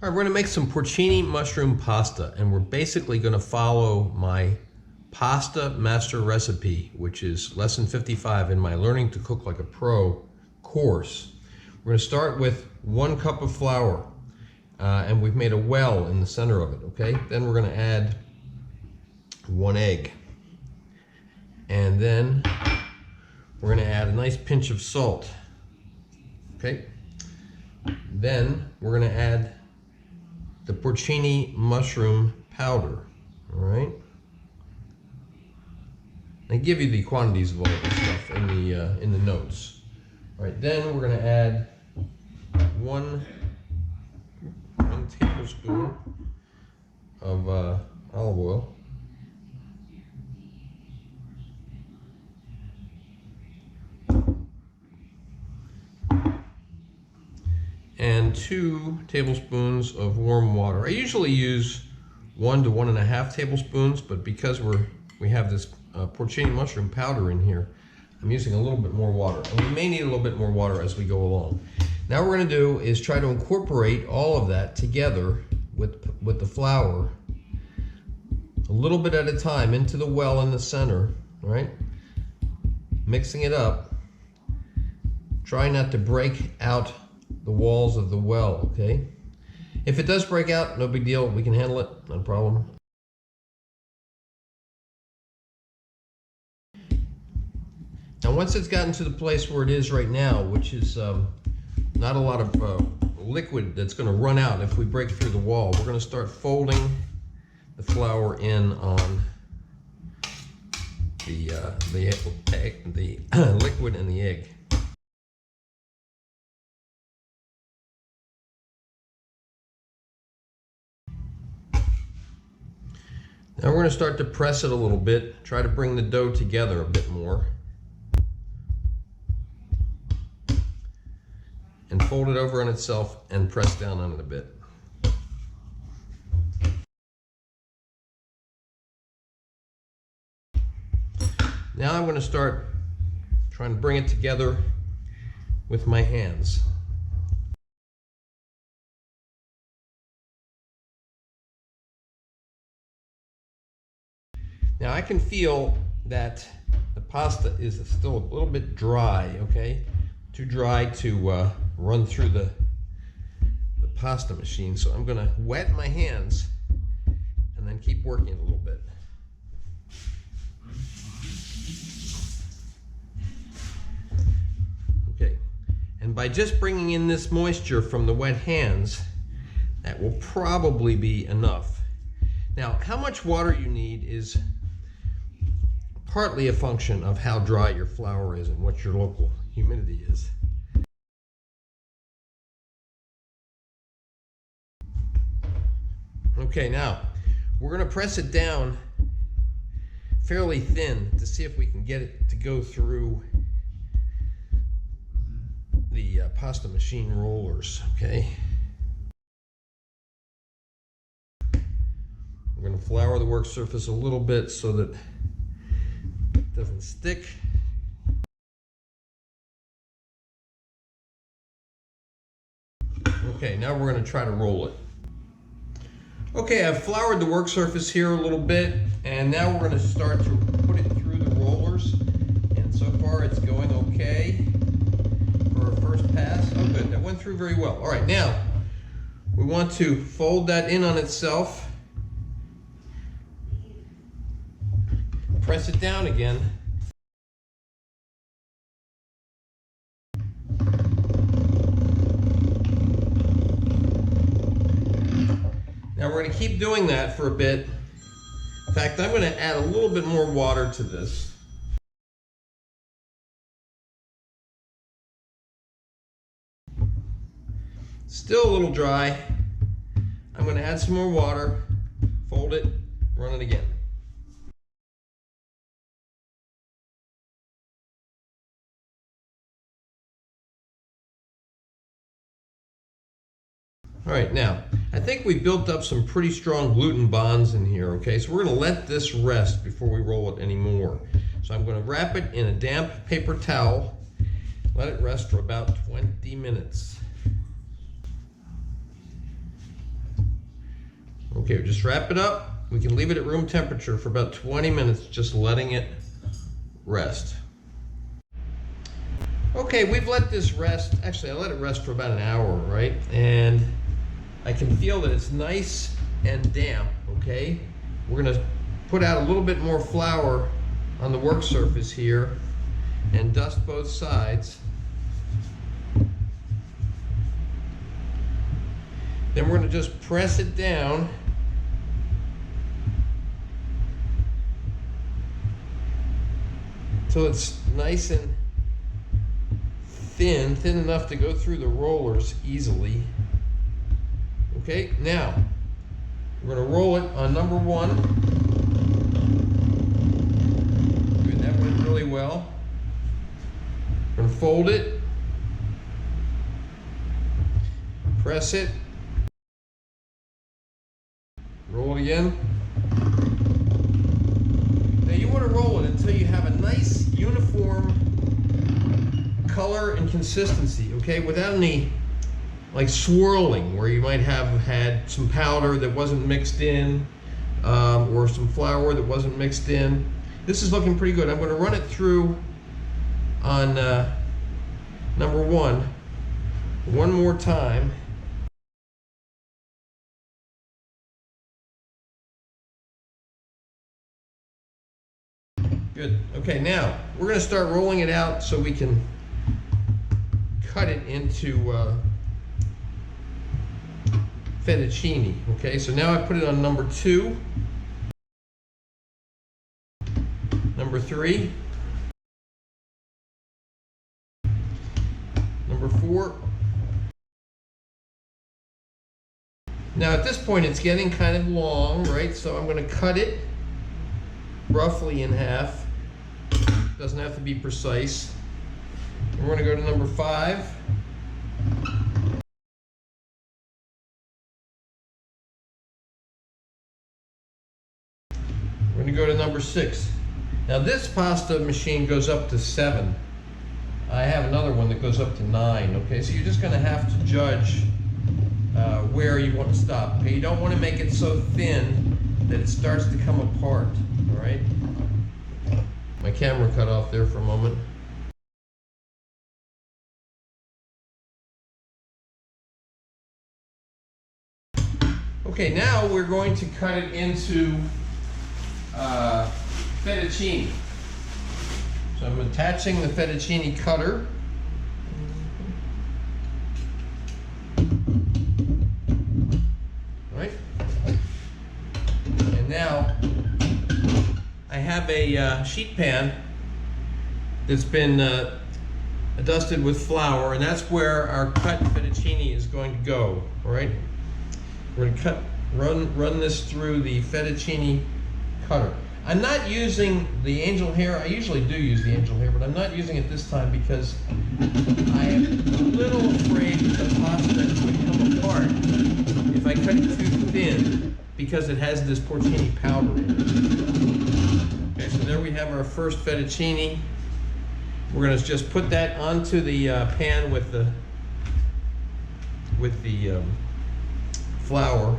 All right, we're gonna make some porcini mushroom pasta, and we're basically gonna follow my pasta master recipe, which is lesson 55 in my Learning to Cook Like a Pro course. We're gonna start with 1 cup of flour, and we've made a well in the center of it, okay? Then we're gonna add 1 egg. And then we're gonna add a nice pinch of salt, okay? Then we're gonna add the porcini mushroom powder, all right? I give you the quantities of all this stuff in the notes. All right, then we're gonna add one tablespoon of olive oil. And 2 tablespoons of warm water. I usually use 1 to 1.5 tablespoons, but because we have this porcini mushroom powder in here, I'm using a little bit more water. And we may need a little bit more water as we go along. Now what we're gonna do is try to incorporate all of that together with the flour, a little bit at a time, into the well in the center, all right? Mixing it up. Try not to break out the walls of the well, okay? If it does break out, no big deal. We can handle it, no problem. Now, once it's gotten to the place where it is right now, which is not a lot of liquid that's going to run out if we break through the wall, we're going to start folding the flour in on the liquid and the egg. Now we're going to start to press it a little bit, try to bring the dough together a bit more. And fold it over on itself and press down on it a bit. Now I'm going to start trying to bring it together with my hands. Now I can feel that the pasta is still a little bit dry, okay? Too dry to run through the pasta machine. So I'm gonna wet my hands and then keep working a little bit. Okay, and by just bringing in this moisture from the wet hands, that will probably be enough. Now, how much water you need is partly a function of how dry your flour is and what your local humidity is. Okay, now we're going to press it down fairly thin to see if we can get it to go through the pasta machine rollers, okay? We're going to flour the work surface a little bit so that it doesn't stick. Okay, now we're going to try to roll it. Okay, I've floured the work surface here a little bit, and now we're going to start to put it through the rollers. And so far it's going okay for a first pass. Oh good, that went through very well. All right, now we want to fold that in on itself. Press it down again. Now we're going to keep doing that for a bit. In fact, I'm going to add a little bit more water to this. Still a little dry. I'm going to add some more water, fold it, run it again. All right, now, I think we built up some pretty strong gluten bonds in here, okay? So we're gonna let this rest before we roll it anymore. So I'm gonna wrap it in a damp paper towel, let it rest for about 20 minutes. Okay, just wrap it up. We can leave it at room temperature for about 20 minutes, just letting it rest. Okay, we've let this rest. Actually, I let it rest for about an hour, right? And I can feel that it's nice and damp, okay? We're gonna put out a little bit more flour on the work surface here and dust both sides. Then we're gonna just press it down till it's nice and thin enough to go through the rollers easily. Okay, now we're going to roll it on number 1. Good, that went really well. We're going to fold it, press it, roll it again. Now you want to roll it until you have a nice uniform color and consistency, okay, without any like swirling where you might have had some powder that wasn't mixed in, or some flour that wasn't mixed in. This is looking pretty good. I'm going to run it through on number 1 one more time. Good. Okay, now we're going to start rolling it out so we can cut it into fettuccine. Okay, so now I put it on number 2, number 3, number 4. Now at this point it's getting kind of long, right? So I'm going to cut it roughly in half. Doesn't have to be precise. We're going to go to number 5. We're going to go to number 6. Now this pasta machine goes up to 7. I have another one that goes up to 9. Okay, so you're just going to have to judge where you want to stop. Okay, you don't want to make it so thin that it starts to come apart. All right. My camera cut off there for a moment. Okay, now we're going to cut it into fettuccine. So I'm attaching the fettuccine cutter. All right. And now I have a sheet pan that's been dusted with flour, and that's where our cut fettuccine is going to go. All right. We're going to run this through the fettuccine cutter. I'm not using the angel hair. I usually do use the angel hair, but I'm not using it this time because I am a little afraid that the pasta would come apart if I cut it too thin because it has this porcini powder in it. Okay, so there we have our first fettuccine. We're going to just put that onto the pan with the flour.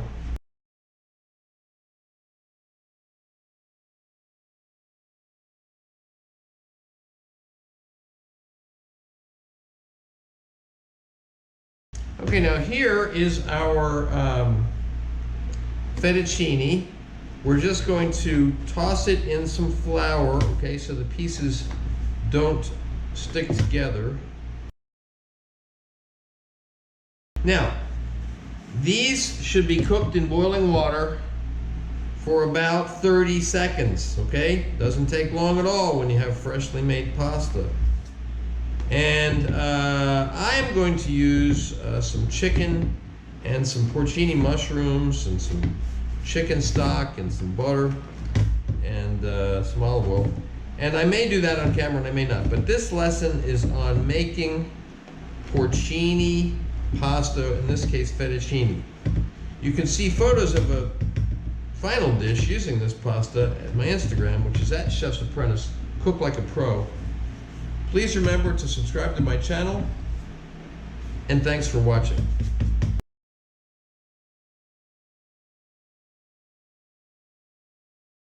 Okay, now here is our fettuccine. We're just going to toss it in some flour, okay, so the pieces don't stick together. Now, these should be cooked in boiling water for about 30 seconds, okay? Doesn't take long at all when you have freshly made pasta. And I'm going to use some chicken and some porcini mushrooms and some chicken stock and some butter and some olive oil. And I may do that on camera and I may not, but this lesson is on making porcini pasta, in this case fettuccine. You can see photos of a final dish using this pasta at my Instagram, which is at Chef's Apprentice, Cook Like a Pro. Please remember to subscribe to my channel, and thanks for watching.